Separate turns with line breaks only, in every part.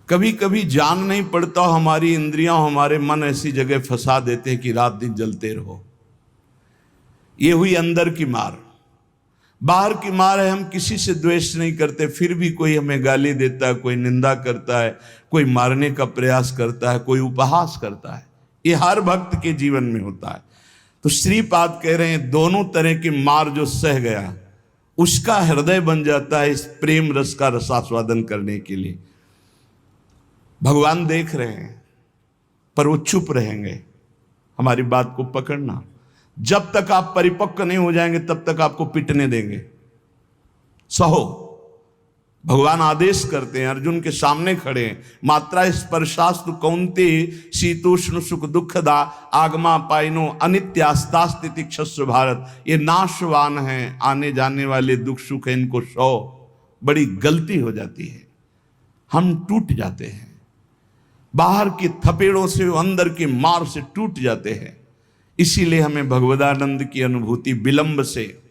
कभी कभी जान नहीं पड़ता, हमारी इंद्रियां हमारे मन ऐसी जगह फंसा देते हैं कि रात दिन जलते रहो। ये हुई अंदर की मार। बाहर की मार है, हम किसी से द्वेष नहीं करते, फिर भी कोई हमें गाली देता है, कोई निंदा करता है, कोई मारने का प्रयास करता है, कोई उपहास करता है। ये हर भक्त के जीवन में होता है। तो श्रीपाद कह रहे हैं दोनों तरह की मार जो सह गया उसका हृदय बन जाता है इस प्रेम रस का रसास्वादन करने के लिए। भगवान देख रहे हैं पर वो चुप रहेंगे। हमारी बात को पकड़ना, जब तक आप परिपक्व नहीं हो जाएंगे तब तक आपको पिटने देंगे। सहो। भगवान आदेश करते हैं, अर्जुन के सामने खड़े हैं, मात्रा स्पर्शास्तु कौन्ते शीतोष्ण सुख दुखदा आगमा पाइनो अनित्यास्तास्तिति क्षस्व भारत। ये नाशवान हैं, आने जाने वाले दुख सुख है, इनको सो। बड़ी गलती हो जाती है, हम टूट जाते हैं, बाहर की थपेड़ों से अंदर की मार से टूट जाते हैं। इसीलिए हमें भगवदानंद की अनुभूति विलंब से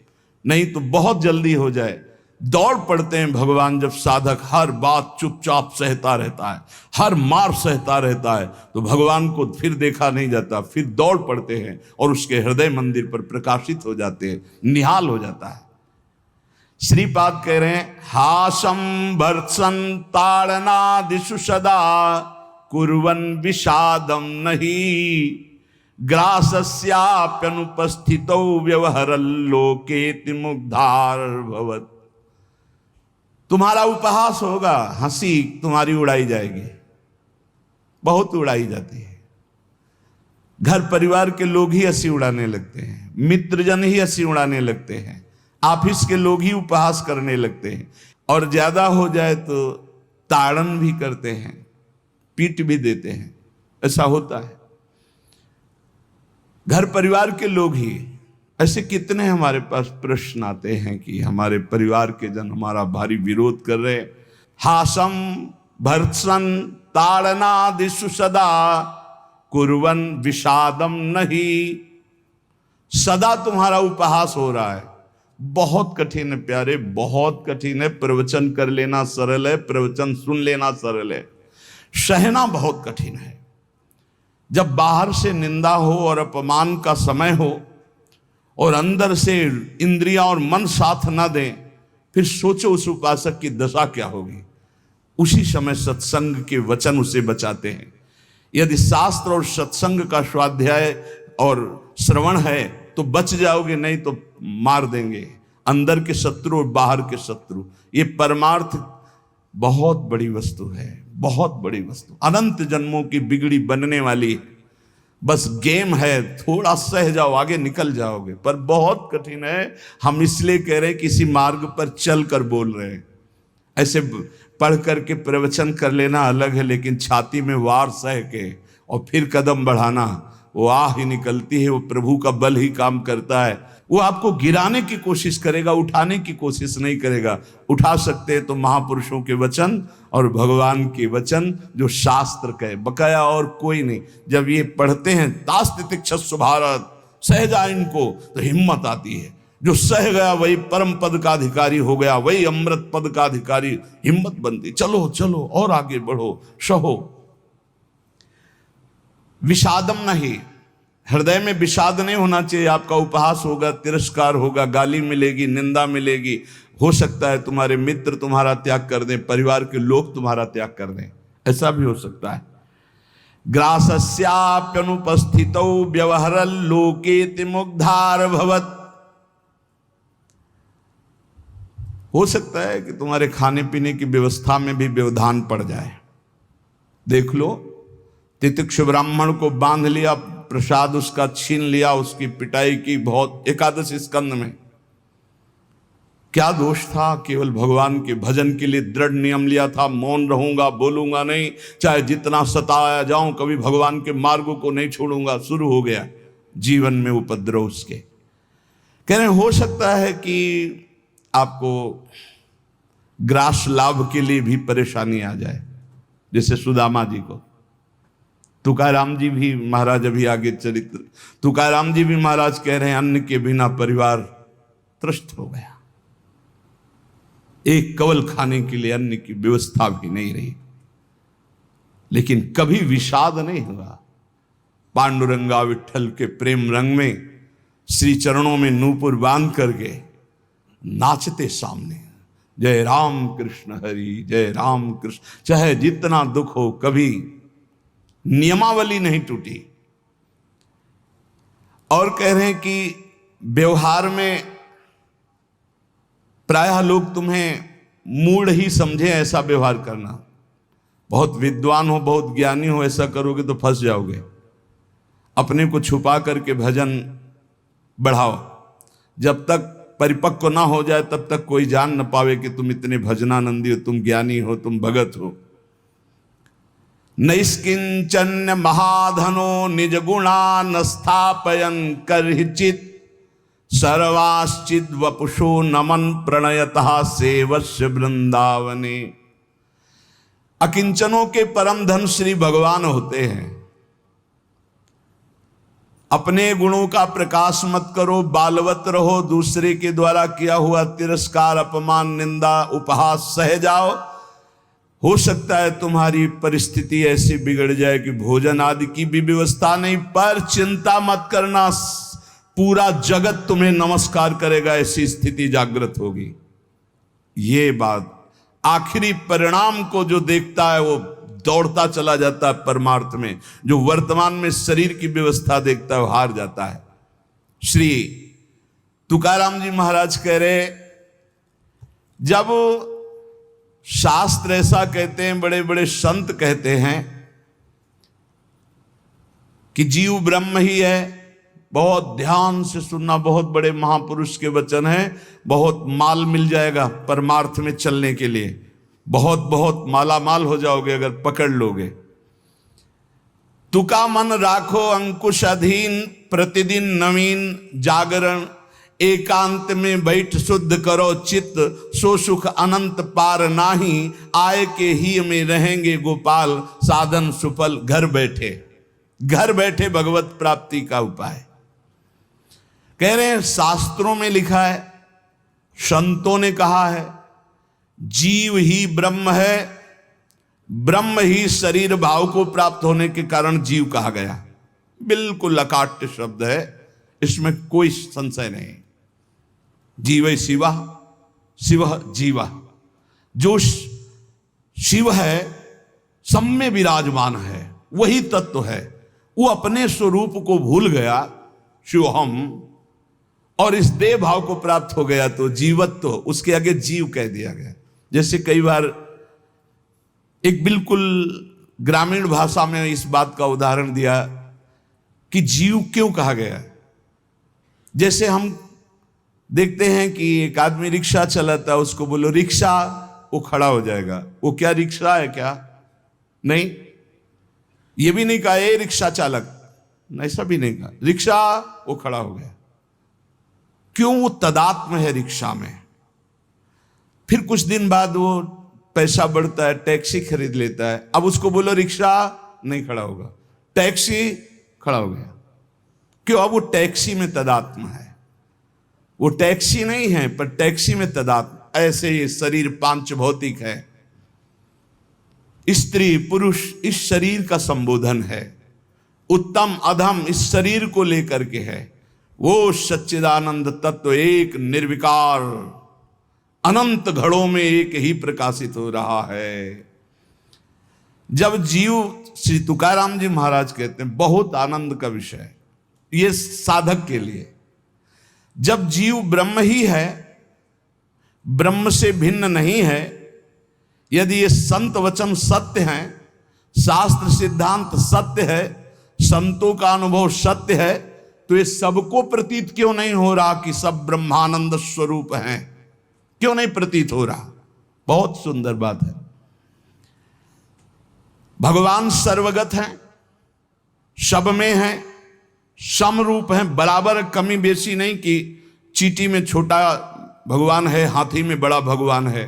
नहीं तो बहुत जल्दी हो जाए। दौड़ पड़ते हैं भगवान जब साधक हर बात चुपचाप सहता रहता है, हर मार सहता रहता है, तो भगवान को फिर देखा नहीं जाता, फिर दौड़ पड़ते हैं और उसके हृदय मंदिर पर प्रकाशित हो जाते हैं, निहाल हो जाता है। श्रीपाद कह रहे हैं हासम भर्त्सन ताड़नादिषु सदा कुर्वन् विषादम नहीं ग्रासस्याप्यनुपस्थितौ व्यवहरल्लोकेति मुग्धार भवत्। तुम्हारा उपहास होगा, हंसी तुम्हारी उड़ाई जाएगी, बहुत उड़ाई जाती है। घर परिवार के लोग ही हंसी उड़ाने लगते हैं, मित्रजन ही हंसी उड़ाने लगते हैं, ऑफिस के लोग ही उपहास करने लगते हैं, और ज्यादा हो जाए तो ताड़न भी करते हैं, पीट भी देते हैं। ऐसा होता है, घर परिवार के लोग ही। ऐसे कितने हमारे पास प्रश्न आते हैं कि हमारे परिवार के जन हमारा भारी विरोध कर रहे। हासम भर्त्सन ताड़नादिषु सदा कुर्वन् विषादम नहीं। सदा तुम्हारा उपहास हो रहा है, बहुत कठिन है प्यारे, बहुत कठिन है। प्रवचन कर लेना सरल है, प्रवचन सुन लेना सरल है, सहना बहुत कठिन है। जब बाहर से निंदा हो और अपमान का समय हो और अंदर से इंद्रियां और मन साथ ना दें, फिर सोचो उस उपासक की दशा क्या होगी। उसी समय सत्संग के वचन उसे बचाते हैं। यदि शास्त्र और सत्संग का स्वाध्याय और श्रवण है तो बच जाओगे, नहीं तो मार देंगे अंदर के शत्रु और बाहर के शत्रु। ये परमार्थ बहुत बड़ी वस्तु है, बहुत बड़ी वस्तु, अनंत जन्मों की बिगड़ी बनने वाली। बस गेम है, थोड़ा सह जाओ आगे निकल जाओगे, पर बहुत कठिन है। हम इसलिए कह रहे हैं किसी मार्ग पर चल कर बोल रहे हैं। ऐसे पढ़ करके प्रवचन कर लेना अलग है, लेकिन छाती में वार सह के और फिर कदम बढ़ाना, वो आह ही निकलती है। वो प्रभु का बल ही काम करता है। वो आपको गिराने की कोशिश करेगा, उठाने की कोशिश नहीं करेगा। उठा सकते हैं तो महापुरुषों के वचन और भगवान के वचन जो शास्त्र कहे, बकाया और कोई नहीं। जब ये पढ़ते हैं तास्तितिक्षस्व भारत, सह जाए इनको, तो हिम्मत आती है। जो सह गया वही परम पद का अधिकारी हो गया, वही अमृत पद का अधिकारी। हिम्मत बनती, चलो चलो और आगे बढ़ो, सहो। विषादम नहीं, हृदय में विषाद नहीं होना चाहिए। आपका उपहास होगा, तिरस्कार होगा, गाली मिलेगी, निंदा मिलेगी। हो सकता है तुम्हारे मित्र तुम्हारा त्याग कर दें, परिवार के लोग तुम्हारा त्याग कर दें, ऐसा भी हो सकता है। ग्रासस्याप्यनुपस्थितौ व्यवहरल्लोकेति मुग्धार भवत्। हो सकता है कि तुम्हारे खाने पीने की व्यवस्था में भी व्यवधान पड़ जाए। देख लो, तितिक्षु ब्राह्मण को बांध लिया, प्रसाद उसका छीन लिया, उसकी पिटाई की बहुत। एकादश स्कंद में क्या दोष था? केवल भगवान के भजन के लिए दृढ़ नियम लिया था, मौन रहूंगा, बोलूंगा नहीं, चाहे जितना सताया जाऊं, कभी भगवान के मार्गों को नहीं छोड़ूंगा। शुरू हो गया जीवन में उपद्रव उसके। कह रहे हो सकता है कि आपको ग्रास लाभ के लिए भी परेशानी आ जाए, जैसे सुदामा जी को। तुकाराम जी भी महाराज, अभी आगे चरित्र, तुकाराम जी भी महाराज कह रहे हैं अन्न के बिना परिवार त्रस्त हो गया, एक कवल खाने के लिए अन्न की व्यवस्था भी नहीं रही। लेकिन कभी विषाद नहीं हुआ। पांडुरंगा विठल के प्रेम रंग में श्री चरणों में नूपुर बांध करके नाचते सामने, जय राम कृष्ण हरि, जय राम कृष्ण। चाहे जितना दुख हो, कभी नियमावली नहीं टूटी। और कह रहे हैं कि व्यवहार में प्रायः लोग तुम्हें मूढ़ ही समझे ऐसा व्यवहार करना। बहुत विद्वान हो, बहुत ज्ञानी हो, ऐसा करोगे तो फंस जाओगे। अपने को छुपा करके भजन बढ़ाओ। जब तक परिपक्व ना हो जाए तब तक कोई जान न पावे कि तुम इतने भजनानंदी हो, तुम ज्ञानी हो, तुम भगत हो। नैष्किंचन्य महाधनो निज गुणा न स्थापयन करहिचित, सर्वाश्चिद वपुषो नमन प्रणयतः सेवस्य वृंदावने। अकिंचनों के परम धन श्री भगवान होते हैं। अपने गुणों का प्रकाश मत करो, बालवत रहो, दूसरे के द्वारा किया हुआ तिरस्कार, अपमान, निंदा, उपहास सह जाओ। हो सकता है तुम्हारी परिस्थिति ऐसी बिगड़ जाए कि भोजन आदि की भी व्यवस्था नहीं, पर चिंता मत करना, पूरा जगत तुम्हें नमस्कार करेगा, ऐसी स्थिति जागृत होगी। ये बात आखिरी परिणाम को जो देखता है वो दौड़ता चला जाता है परमार्थ में। जो वर्तमान में शरीर की व्यवस्था देखता है वो हार जाता है। श्री तुकाराम जी महाराज कह रहे, जब शास्त्र ऐसा कहते हैं, बड़े बड़े संत कहते हैं कि जीव ब्रह्म ही है, बहुत ध्यान से सुनना, बहुत बड़े महापुरुष के वचन हैं। बहुत माल मिल जाएगा परमार्थ में चलने के लिए, बहुत बहुत माला माल हो जाओगे अगर पकड़ लोगे। तुका मन राखो अंकुश अधीन, प्रतिदिन नवीन जागरण, एकांत में बैठ शुद्ध करो चित्त, सो सुख अनंत पार नाही, आय के ही में रहेंगे गोपाल, साधन सुफल घर बैठे। घर बैठे भगवत प्राप्ति का उपाय कह रहे हैं। शास्त्रों में लिखा है, संतों ने कहा है, जीव ही ब्रह्म है, ब्रह्म ही शरीर भाव को प्राप्त होने के कारण जीव कहा गया। बिल्कुल अकाट्य शब्द है, इसमें कोई संशय नहीं। जीव शिवा, शिव जीवा। जो शिव है सब में विराजमान है, वही तत्व है। वो अपने स्वरूप को भूल गया, शिवहम, और इस देह भाव को प्राप्त हो गया तो जीवत्व तो उसके आगे जीव कह दिया गया। जैसे कई बार एक बिल्कुल ग्रामीण भाषा में इस बात का उदाहरण दिया कि जीव क्यों कहा गया। जैसे हम देखते हैं कि एक आदमी रिक्शा चलाता है, उसको बोलो रिक्शा, वो खड़ा हो जाएगा। वो क्या रिक्शा है क्या? नहीं। ये भी नहीं कहा ए रिक्शा चालक, ऐसा भी नहीं कहा, रिक्शा, वो खड़ा हो गया। क्यों? वो तदात्म है रिक्शा में। फिर कुछ दिन बाद वो पैसा बढ़ता है, टैक्सी खरीद लेता है, अब उसको बोलो रिक्शा, नहीं खड़ा होगा, टैक्सी, खड़ा हो गया। क्यों? अब वो टैक्सी में तदात्म है। वो टैक्सी नहीं है पर टैक्सी में तदात्म। ऐसे ये शरीर पांच भौतिक है, स्त्री पुरुष इस शरीर का संबोधन है, उत्तम अधम इस शरीर को लेकर के है। वो सच्चिदानंद तत्व एक निर्विकार अनंत घड़ों में एक ही प्रकाशित हो रहा है। जब जीव, श्री तुकाराम जी महाराज कहते हैं, बहुत आनंद का विषय ये साधक के लिए, जब जीव ब्रह्म ही है, ब्रह्म से भिन्न नहीं है, यदि ये संत वचन सत्य हैं, शास्त्र सिद्धांत सत्य है, संतों का अनुभव सत्य है, तो ये सबको प्रतीत क्यों नहीं हो रहा कि सब ब्रह्मानंद स्वरूप हैं? क्यों नहीं प्रतीत हो रहा? बहुत सुंदर बात है। भगवान सर्वगत हैं, सब में हैं, समरूप हैं, बराबर कमी बेसी नहीं कि चींटी में छोटा भगवान है, हाथी में बड़ा भगवान है।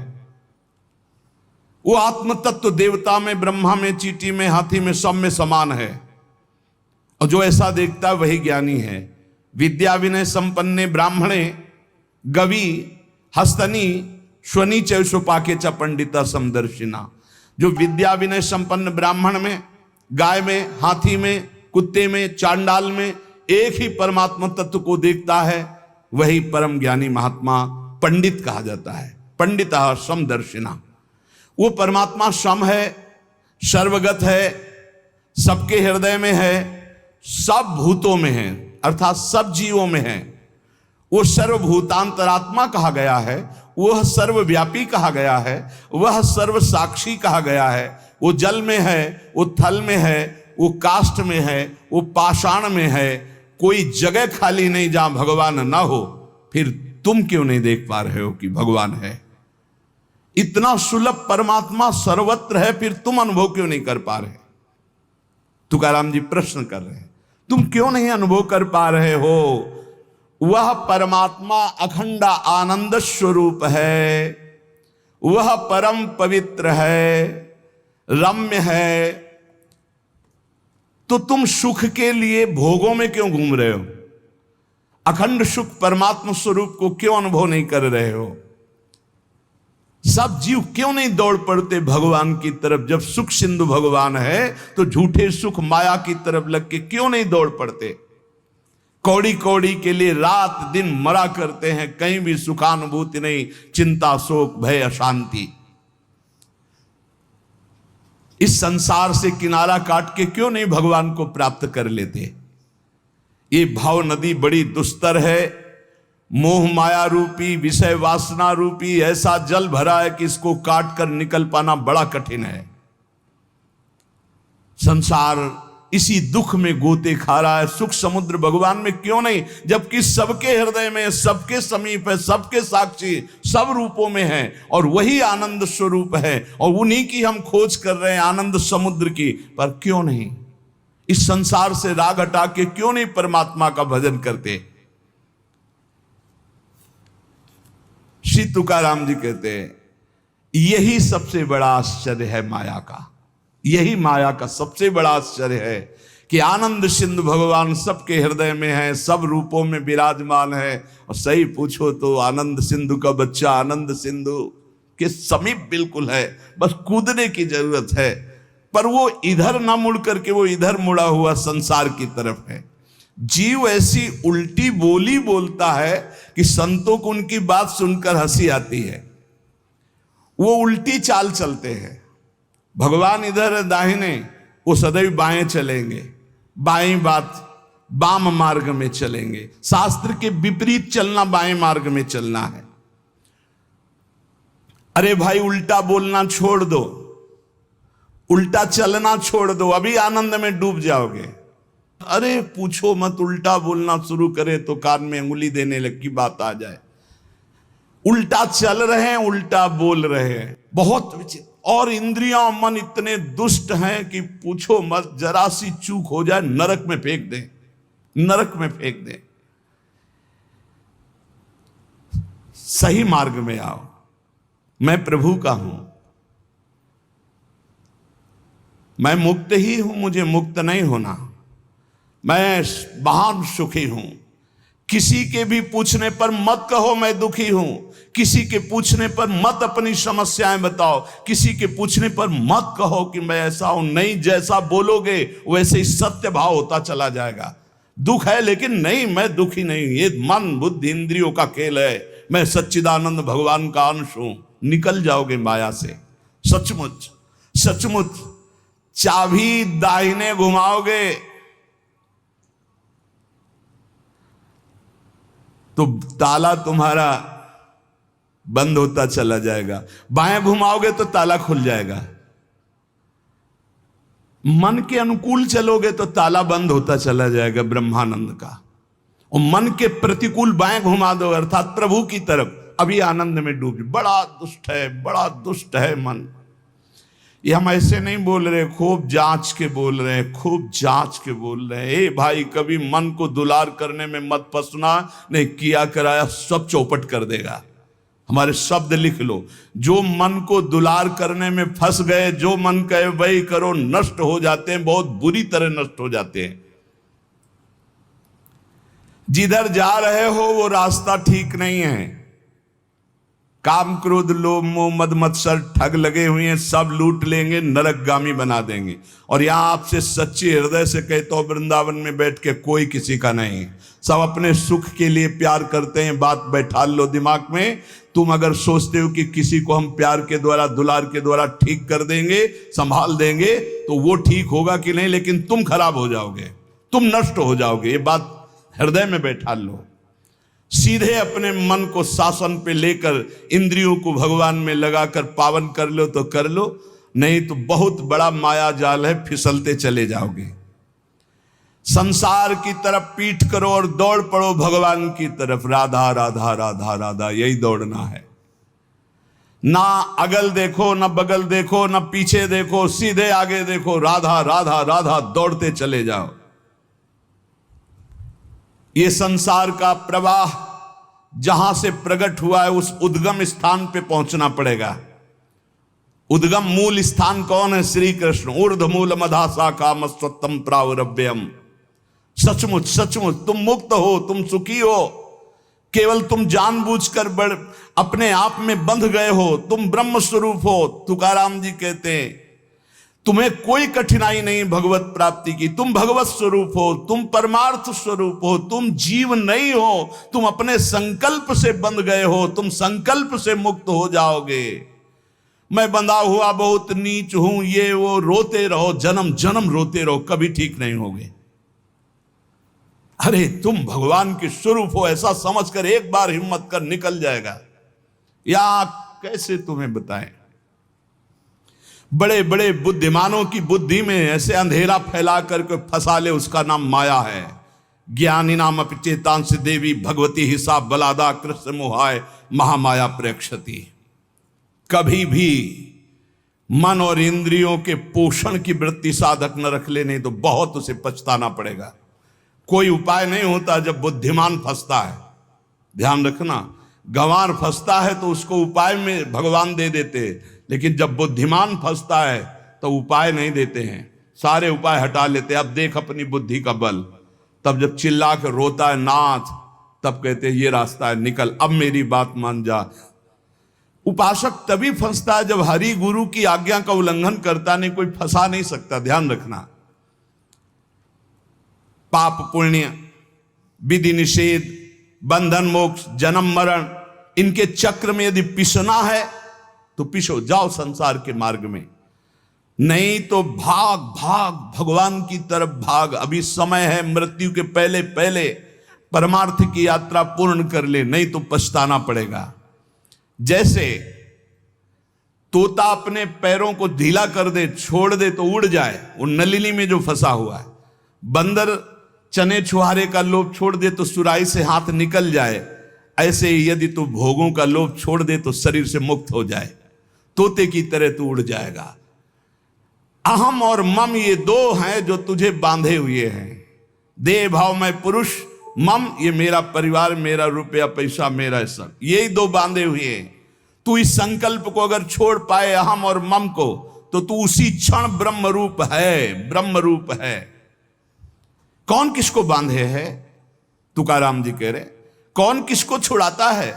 वो आत्म तत्व देवता में, ब्रह्मा में, चींटी में, हाथी में, सब में समान है। और जो ऐसा देखता है वही ज्ञानी है। विद्या विनय संपन्ने ब्राह्मणे गवि हस्तनी स्वनी चौपाके च पंडिता समदर्शिना। जो विद्या विनय संपन्न ब्राह्मण में, गाय में, हाथी में, कुत्ते में, चांडाल में एक ही परमात्मा तत्व को देखता है, वही परम ज्ञानी महात्मा पंडित कहा जाता है। पंडितः समदर्शिना। वो परमात्मा सम है, सर्वगत है, सबके हृदय में है, सब भूतों में है, अर्थात सब जीवों में है। वो सर्वभूतांतरात्मा कहा गया है, वह सर्वव्यापी कहा गया है, वह सर्व साक्षी कहा गया है। वो जल में है, वो थल में है, वो काष्ठ में है, वो पाषाण में है। कोई जगह खाली नहीं जहां भगवान ना हो। फिर तुम क्यों नहीं देख पा रहे हो कि भगवान है? इतना सुलभ परमात्मा सर्वत्र है, फिर तुम अनुभव क्यों नहीं कर पा रहे? तुकाराम जी प्रश्न कर रहे हैं, तुम क्यों नहीं अनुभव कर पा रहे हो? वह परमात्मा अखंड आनंद स्वरूप है, वह परम पवित्र है, रम्य है। तो तुम सुख के लिए भोगों में क्यों घूम रहे हो? अखंड सुख परमात्मा स्वरूप को क्यों अनुभव नहीं कर रहे हो? सब जीव क्यों नहीं दौड़ पड़ते भगवान की तरफ? जब सुख सिंधु भगवान है तो झूठे सुख माया की तरफ लग के क्यों नहीं दौड़ पड़ते? कौड़ी कौड़ी के लिए रात दिन मरा करते हैं, कहीं भी सुखानुभूति नहीं, चिंता शोक भय अशांति। इस संसार से किनारा काट के क्यों नहीं भगवान को प्राप्त कर लेते? ये भाव नदी बड़ी दुस्तर है। मोह माया रूपी, विषय वासना रूपी ऐसा जल भरा है कि इसको काट कर निकल पाना बड़ा कठिन है। संसार इसी दुख में गोते खा रहा है। सुख समुद्र भगवान में क्यों नहीं, जबकि सबके हृदय में, सबके समीप है, सबके साक्षी, सब रूपों में है, और वही आनंद स्वरूप है, और उन्हीं की हम खोज कर रहे हैं, आनंद समुद्र की। पर क्यों नहीं इस संसार से राग हटा के क्यों नहीं परमात्मा का भजन करते? श्री तुकाराम जी कहते हैं, यही सबसे बड़ा आश्चर्य है माया का। यही माया का सबसे बड़ा आश्चर्य है कि आनंद सिंधु भगवान सबके हृदय में है, सब रूपों में विराजमान है। और सही पूछो तो आनंद सिंधु का बच्चा आनंद सिंधु के समीप बिल्कुल है, बस कूदने की जरूरत है। पर वो इधर ना मुड़ करके वो इधर मुड़ा हुआ संसार की तरफ है। जीव ऐसी उल्टी बोली बोलता है कि संतों को उनकी बात सुनकर हंसी आती है। वो उल्टी चाल चलते हैं। भगवान इधर दाहिने, वो सदैव बाएं चलेंगे, बाएं बात वाम मार्ग में चलेंगे। शास्त्र के विपरीत चलना बाएं मार्ग में चलना है। अरे भाई उल्टा बोलना छोड़ दो, उल्टा चलना छोड़ दो, अभी आनंद में डूब जाओगे। अरे पूछो मत, उल्टा बोलना शुरू करे तो कान में अंगुली देने लग की बात आ जाए। उल्टा चल रहे हैं, उल्टा बोल रहे हैं, बहुत विचित्र। और इंद्रियां मन इतने दुष्ट हैं कि पूछो मत, जरा सी चूक हो जाए नरक में फेंक दे, नरक में फेंक दे। सही मार्ग में आओ, मैं प्रभु का हूं, मैं मुक्त ही हूं, मुझे मुक्त नहीं होना, मैं महान सुखी हूं। किसी के भी पूछने पर मत कहो मैं दुखी हूं, किसी के पूछने पर मत अपनी समस्याएं बताओ, किसी के पूछने पर मत कहो कि मैं ऐसा हूं। नहीं, जैसा बोलोगे वैसे ही सत्य भाव होता चला जाएगा। दुख है लेकिन नहीं, मैं दुखी नहीं, ये मन बुद्धि इंद्रियों का खेल है, मैं सच्चिदानंद भगवान का अंश हूं। निकल जाओगे माया से। सचमुच सचमुच चाबी दाहिने घुमाओगे तो ताला तुम्हारा बंद होता चला जाएगा, बाएं घुमाओगे तो ताला खुल जाएगा। मन के अनुकूल चलोगे तो ताला बंद होता चला जाएगा ब्रह्मानंद का। और मन के प्रतिकूल बाएं घुमा दो, अर्थात प्रभु की तरफ, अभी आनंद में डूब। बड़ा दुष्ट है, बड़ा दुष्ट है मन। ये हम ऐसे नहीं बोल रहे, खूब जांच के बोल रहे हैं, खूब जांच के बोल रहे हैं। ए भाई, कभी मन को दुलार करने में मत फंसना, नहीं किया कराया सब चौपट कर देगा। हमारे शब्द लिख लो, जो मन को दुलार करने में फंस गए, जो मन कहे वही करो, नष्ट हो जाते हैं, बहुत बुरी तरह नष्ट हो जाते हैं। जिधर जा रहे हो वो रास्ता ठीक नहीं है, काम क्रोध लोभ मोह मद मत्सर ठग लगे हुए हैं, सब लूट लेंगे, नरकगामी बना देंगे। और यहां आपसे सच्चे हृदय से कहता हूं, वृंदावन में बैठ के कोई किसी का नहीं, सब अपने सुख के लिए प्यार करते हैं। बात बैठा लो दिमाग में, तुम अगर सोचते हो कि किसी को हम प्यार के द्वारा दुलार के द्वारा ठीक कर देंगे, संभाल देंगे, तो वो ठीक होगा कि नहीं, लेकिन तुम खराब हो जाओगे, तुम नष्ट हो जाओगे। ये बात हृदय में बैठा लो। सीधे अपने मन को शासन पे लेकर इंद्रियों को भगवान में लगाकर पावन कर लो तो कर लो, नहीं तो बहुत बड़ा माया जाल है, फिसलते चले जाओगे। संसार की तरफ पीठ करो और दौड़ पड़ो भगवान की तरफ। राधा राधा राधा राधा, यही दौड़ना है। ना अगल देखो, ना बगल देखो, ना पीछे देखो, सीधे आगे देखो, राधा राधा राधा, दौड़ते चले जाओ। ये संसार का प्रवाह जहां से प्रकट हुआ है, उस उद्गम स्थान पे पहुंचना पड़ेगा। उद्गम मूल स्थान कौन है? श्री कृष्ण। ऊर्ध मूल मधा शाखा मस्वत्तम प्रावरभ्यम। सचमुच सचमुच तुम मुक्त हो, तुम सुखी हो। केवल तुम जानबूझकर अपने आप में बंध गए हो। तुम ब्रह्म स्वरूप हो। तुकाराम जी कहते हैं, तुम्हें कोई कठिनाई नहीं भगवत प्राप्ति की। तुम भगवत स्वरूप हो, तुम परमार्थ स्वरूप हो, तुम जीव नहीं हो, तुम अपने संकल्प से बंध गए हो, तुम संकल्प से मुक्त हो जाओगे। मैं बंधा हुआ बहुत नीच हूं, ये वो, रोते रहो, जन्म जन्म रोते रहो, कभी ठीक नहीं होगे। अरे तुम भगवान के स्वरूप हो, ऐसा समझकर एक बार हिम्मत कर निकल जाएगा। या कैसे तुम्हें बताएं, बड़े बड़े बुद्धिमानों की बुद्धि में ऐसे अंधेरा फैला करके फंसा ले, उसका नाम माया है। ज्ञानी नाम अपचेतांश देवी भगवती हिसाब बलादा कृष्ण मोहाय महामाया प्रेक्षति। कभी भी मन और इंद्रियों के पोषण की वृत्ति साधक न रख ले, नहीं तो बहुत उसे पछताना पड़ेगा। कोई उपाय नहीं होता जब बुद्धिमान फंसता है। ध्यान रखना, गंवार फंसता है तो उसको उपाय में भगवान दे देते, लेकिन जब बुद्धिमान फंसता है तो उपाय नहीं देते हैं, सारे उपाय हटा लेते हैं। अब देख अपनी बुद्धि का बल। तब जब चिल्ला कर रोता है नाथ, तब कहते हैं ये रास्ता है, निकल, अब मेरी बात मान जा। उपासक तभी फंसता है जब हरि गुरु की आज्ञा का उल्लंघन करता, नहीं कोई फंसा नहीं सकता। ध्यान रखना, पाप पुण्य, विधि निषेध, बंधन मोक्ष, जन्म मरण, इनके चक्र में यदि पिसना है तो पिसो, जाओ संसार के मार्ग में। नहीं तो भाग भाग भगवान की तरफ भाग। अभी समय है, मृत्यु के पहले पहले परमार्थ की यात्रा पूर्ण कर ले, नहीं तो पछताना पड़ेगा। जैसे तोता अपने पैरों को ढीला कर दे, छोड़ दे तो उड़ जाए, वो नलिनी में जो फंसा हुआ है। बंदर चने छुहारे का लोभ छोड़ दे तो सुराही से हाथ निकल जाए, ऐसे ही यदि तू भोगों का लोभ छोड़ दे तो शरीर से मुक्त हो जाए, तोते की तरह तू उड़ जाएगा। अहम और मम ये दो हैं जो तुझे बांधे हुए हैं। देह भाव में पुरुष, मम ये मेरा परिवार, मेरा रुपया पैसा, मेरा सब, यही दो बांधे हुए हैं। तू इस संकल्प को अगर छोड़ पाए, अहम और मम को, तो तू उसी क्षण ब्रह्म रूप है, ब्रह्म रूप है। कौन किसको बांधे है? तुकाराम जी कह रहे, कौन किसको छुड़ाता है?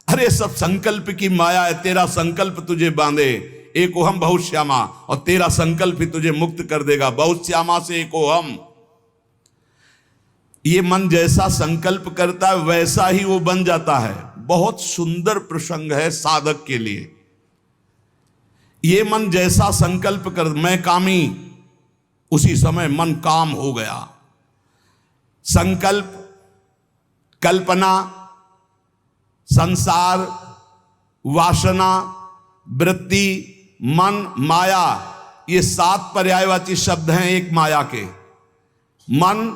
अरे सब संकल्प की माया है। तेरा संकल्प तुझे बांधे, एक ओहम बहुत श्यामा, और तेरा संकल्प ही तुझे मुक्त कर देगा। बहुत श्यामा से एक ओहम। ये मन जैसा संकल्प करता है वैसा ही वो बन जाता है। बहुत सुंदर प्रसंग है साधक के लिए। ये मन जैसा संकल्प कर, मैं कामी, उसी समय मन काम हो गया। संकल्प, कल्पना, संसार, वासना, वृत्ति, मन, माया, ये 7 पर्यायवाची शब्द हैं एक माया के। मन